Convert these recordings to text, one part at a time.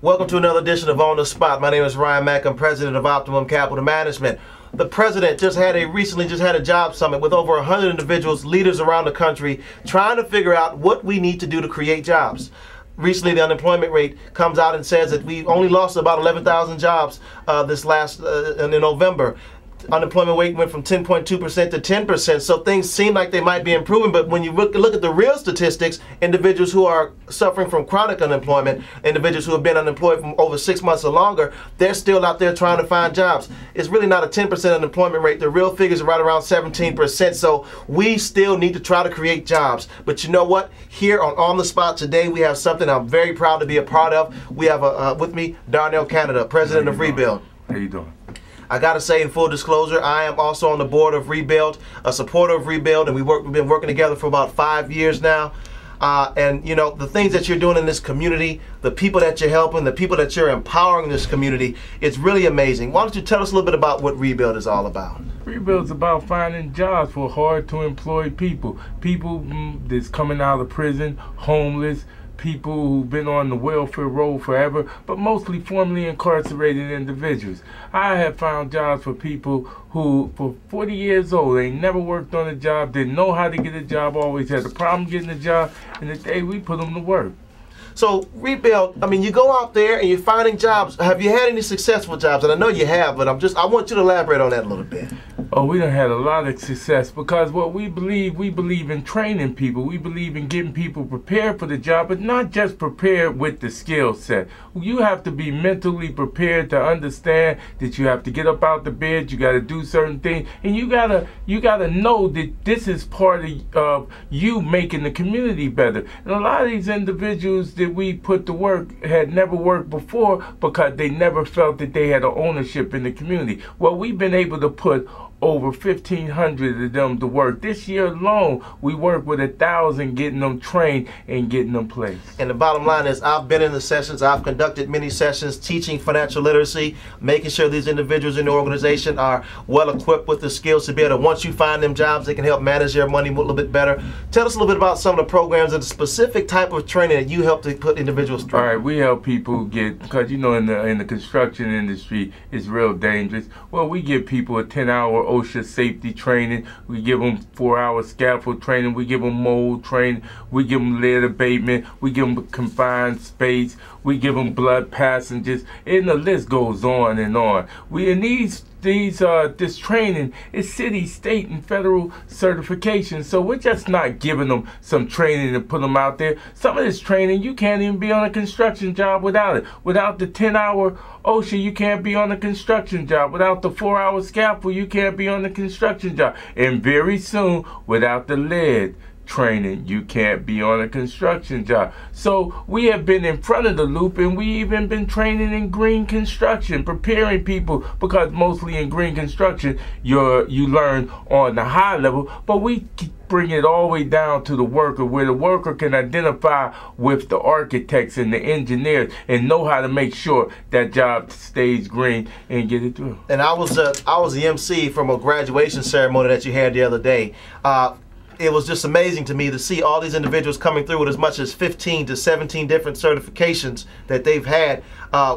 Welcome to another edition of On the Spot. My name is Ryan Mack. I'm president of Optimum Capital Management. The president recently just had a job summit with over 100 individuals, leaders around the country, trying to figure out what we need to do to create jobs. Recently, the unemployment rate comes out and says that we only lost about 11,000 jobs this last in November. Unemployment rate went from 10.2% to 10%, so things seem like they might be improving, but when you look at the real statistics, individuals who are suffering from chronic unemployment, individuals who have been unemployed for over 6 months or longer, they're still out there trying to find jobs. It's really not a 10% unemployment rate. The real figures are right around 17%, so we still need to try to create jobs. But you know what? Here on the Spot today, we have something I'm very proud to be a part of. We have with me Darnell Canada, president of Rebuild. How you doing? I gotta say, in full disclosure, I am also on the board of Rebuild, a supporter of Rebuild, and we've been working together for about 5 years now. And you know, the things that you're doing in this community, the people that you're helping, the people that you're empowering in this community, it's really amazing. Why don't you tell us a little bit about what Rebuild is all about? Rebuild is about finding jobs for hard-to-employ people. People that's coming out of prison, homeless, people who've been on the welfare roll forever, but mostly formerly incarcerated individuals. I have found jobs for people who, for 40 years old, they never worked on a job, didn't know how to get a job, always had a problem getting a job, and the day we put them to work. So Rebuild, I mean, you go out there and you're finding jobs. Have you had any successful jobs? And I know you have, but I want you to elaborate on that a little bit. Oh, we done had a lot of success because what we believe in training people. We believe in getting people prepared for the job, but not just prepared with the skill set. You have to be mentally prepared to understand that you have to get up out the bed, you got to do certain things, and you gotta know that this is part of you making the community better. And a lot of these individuals that we put to work had never worked before because they never felt that they had an ownership in the community. Well, we've been able to put over 1,500 of them to work. This year alone, we worked with 1,000 getting them trained and getting them placed. And the bottom line is, I've been in the sessions, I've conducted many sessions teaching financial literacy, making sure these individuals in the organization are well equipped with the skills to be able to, once you find them jobs, they can help manage their money a little bit better. Tell us a little bit about some of the programs and the specific type of training that you help to put individuals through. All right, we help people get, because you know in the construction industry, it's real dangerous. Well, we give people a 10-hour OSHA safety training. We give them 4-hour scaffold training. We give them mold training. We give them lead abatement. We give them confined space. We give them blood passengers. And the list goes on and on. This training is city, state, and federal certification. So we're just not giving them some training and put them out there. Some of this training, you can't even be on a construction job without it. Without the 10-hour OSHA, you can't be on a construction job. Without the 4-hour scaffold, you can't be on the construction job. And very soon, without the lead training, you can't be on a construction job. So we have been in front of the loop, and we even been training in green construction, preparing people, because mostly in green construction you learn on the high level, but we bring it all the way down to the worker, where the worker can identify with the architects and the engineers and know how to make sure that job stays green and get it through. And I was the MC from a graduation ceremony that you had the other day. It was just amazing to me to see all these individuals coming through with as much as 15 to 17 different certifications that they've had,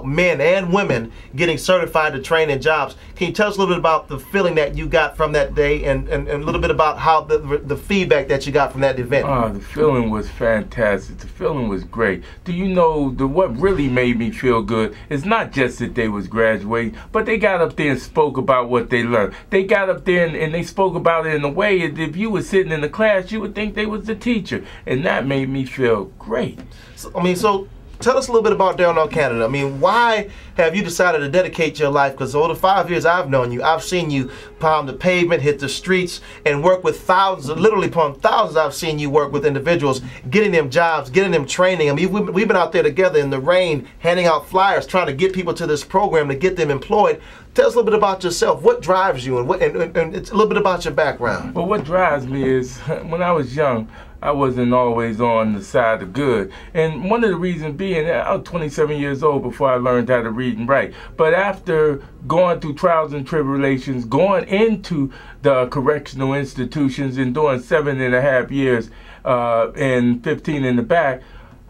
men and women getting certified to train in jobs. Can you tell us a little bit about the feeling that you got from that day, and a little bit about how the feedback that you got from that event? The feeling was fantastic. The feeling was great. Do you know, what really made me feel good is not just that they was graduating, but they got up there and spoke about what they learned. They got up there and they spoke about it in a way that if you were sitting in the class, you would think they was the teacher, and that made me feel great. So tell us a little bit about Darnell Canada. I mean, why have you decided to dedicate your life? Because over the 5 years I've known you, I've seen you pound the pavement, hit the streets, and work with thousands, literally upon thousands. I've seen you work with individuals, getting them jobs, getting them training. I mean, we've been out there together in the rain, handing out flyers, trying to get people to this program to get them employed. Tell us a little bit about yourself. What drives you, and it's a little bit about your background. Well, what drives me is, when I was young, I wasn't always on the side of good. And one of the reasons being, I was 27 years old before I learned how to read and write. But after going through trials and tribulations, going into the correctional institutions and doing 7.5 years and 15 in the back,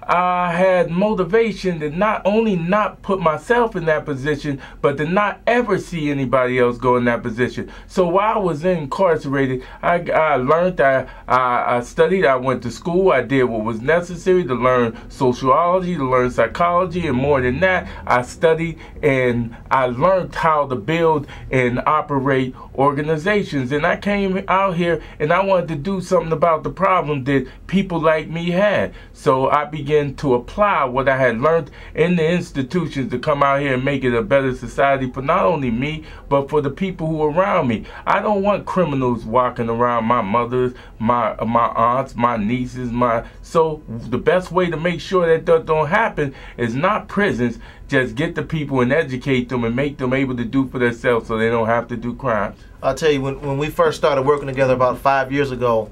I had motivation to not only not put myself in that position, but to not ever see anybody else go in that position. So while I was incarcerated, I learned, I studied, I went to school, I did what was necessary to learn sociology, to learn psychology, and more than that, I studied and I learned how to build and operate organizations. And I came out here and I wanted to do something about the problem that people like me had. So I began to apply what I had learned in the institutions to come out here and make it a better society for not only me, but for the people who are around me. I don't want criminals walking around my mothers, my aunts, my nieces, so the best way to make sure that don't happen is not prisons. Just get the people and educate them and make them able to do for themselves so they don't have to do crimes. I'll tell you, when we first started working together about 5 years ago,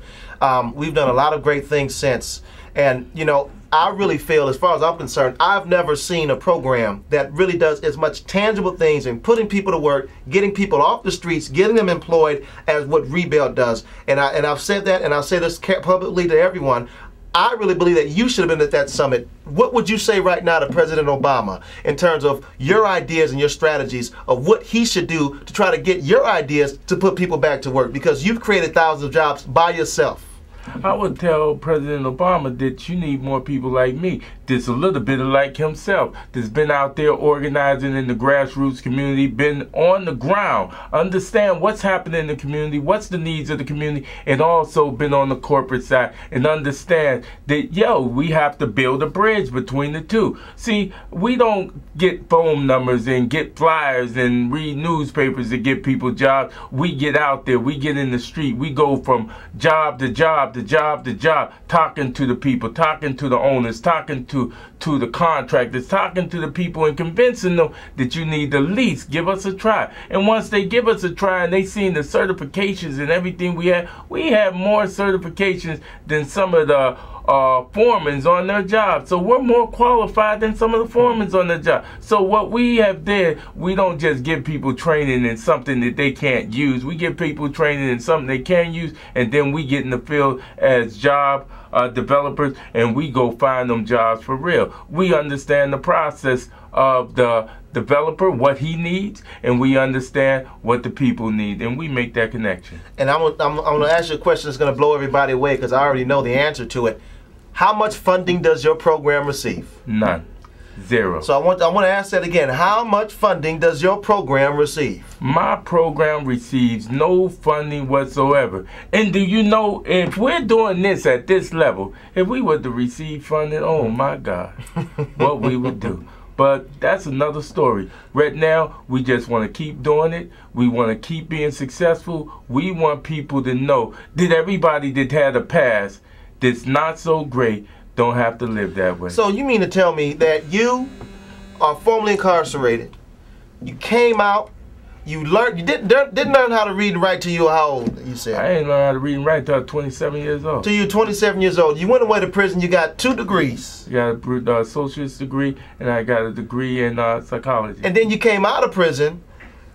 we've done a lot of great things since. And, you know, I really feel, as far as I'm concerned, I've never seen a program that really does as much tangible things in putting people to work, getting people off the streets, getting them employed as what Rebuild does. And I've said that, and I'll say this publicly to everyone. I really believe that you should have been at that summit. What would you say right now to President Obama in terms of your ideas and your strategies of what he should do to try to get your ideas to put people back to work? Because you've created thousands of jobs by yourself. I would tell President Obama that you need more people like me, that's a little bit like himself, that's been out there organizing in the grassroots community, been on the ground, understand what's happening in the community, what's the needs of the community, and also been on the corporate side and understand that, we have to build a bridge between the two. See, we don't get phone numbers and get flyers and read newspapers to get people jobs. We get out there, we get in the street, we go from job to job to job to job, talking to the people, talking to the owners, talking to the contractors, talking to the people and convincing them that you need to at least give us a try. And once they give us a try and they seen the certifications and everything we have more certifications than some of the foremans on their job. So we're more qualified than some of the foremans on their job. So what we have did, we don't just give people training in something that they can't use. We give people training in something they can use, and then we get in the field as job developers, and we go find them jobs for real. We understand the process of the developer, what he needs, and we understand what the people need, and we make that connection. And I'm going to ask you a question that's going to blow everybody away because I already know the answer to it. How much funding does your program receive? None. Zero. So I want to ask that again. How much funding does your program receive? My program receives no funding whatsoever. And do you know, if we're doing this at this level, if we were to receive funding, oh my God, what we would do. But that's another story. Right now, we just want to keep doing it. We want to keep being successful. We want people to know that everybody that had a past that's not so great don't have to live that way. So you mean to tell me that you are formerly incarcerated, you came out, you didn't learn how to read and write till you were how old, you said? I ain't learned how to read and write till I was 27 years old. Till you were 27 years old. You went away to prison, you got 2 degrees. I got an associate's degree, and I got a degree in psychology. And then you came out of prison.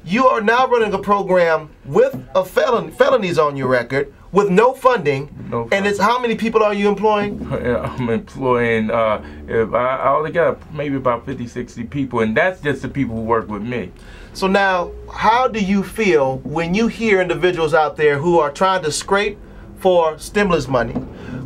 You are now running a program with felonies on your record, with no funding. And it's how many people are you employing? I'm employing, I only got maybe about 50, 60 people, and that's just the people who work with me. So now, how do you feel when you hear individuals out there who are trying to scrape for stimulus money,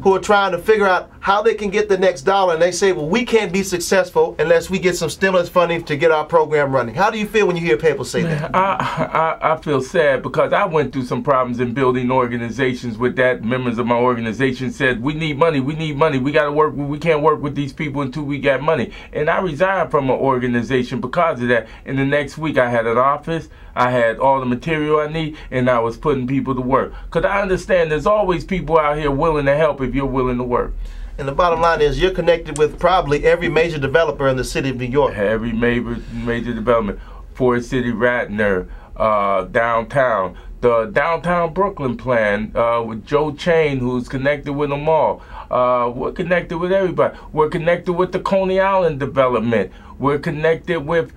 who are trying to figure out how they can get the next dollar, and they say, well, we can't be successful unless we get some stimulus funding to get our program running? How do you feel when you hear people say that? I feel sad because I went through some problems in building organizations with that. Members of my organization said, we need money, we got to work, we can't work with these people until we got money. And I resigned from an organization because of that. In the next week, I had an office, I had all the material I need, and I was putting people to work. Because I understand there's always people out here willing to help if you're willing to work. And the bottom line is you're connected with probably every major developer in the city of New York. Every major development. Forest City, Ratner, downtown. The downtown Brooklyn plan with Joe Chain, who's connected with them all. We're connected with everybody. We're connected with the Coney Island development. We're connected with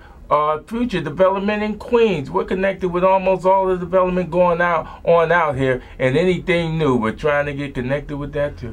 future development in Queens. We're connected with almost all the development going on out here, and anything new. We're trying to get connected with that too.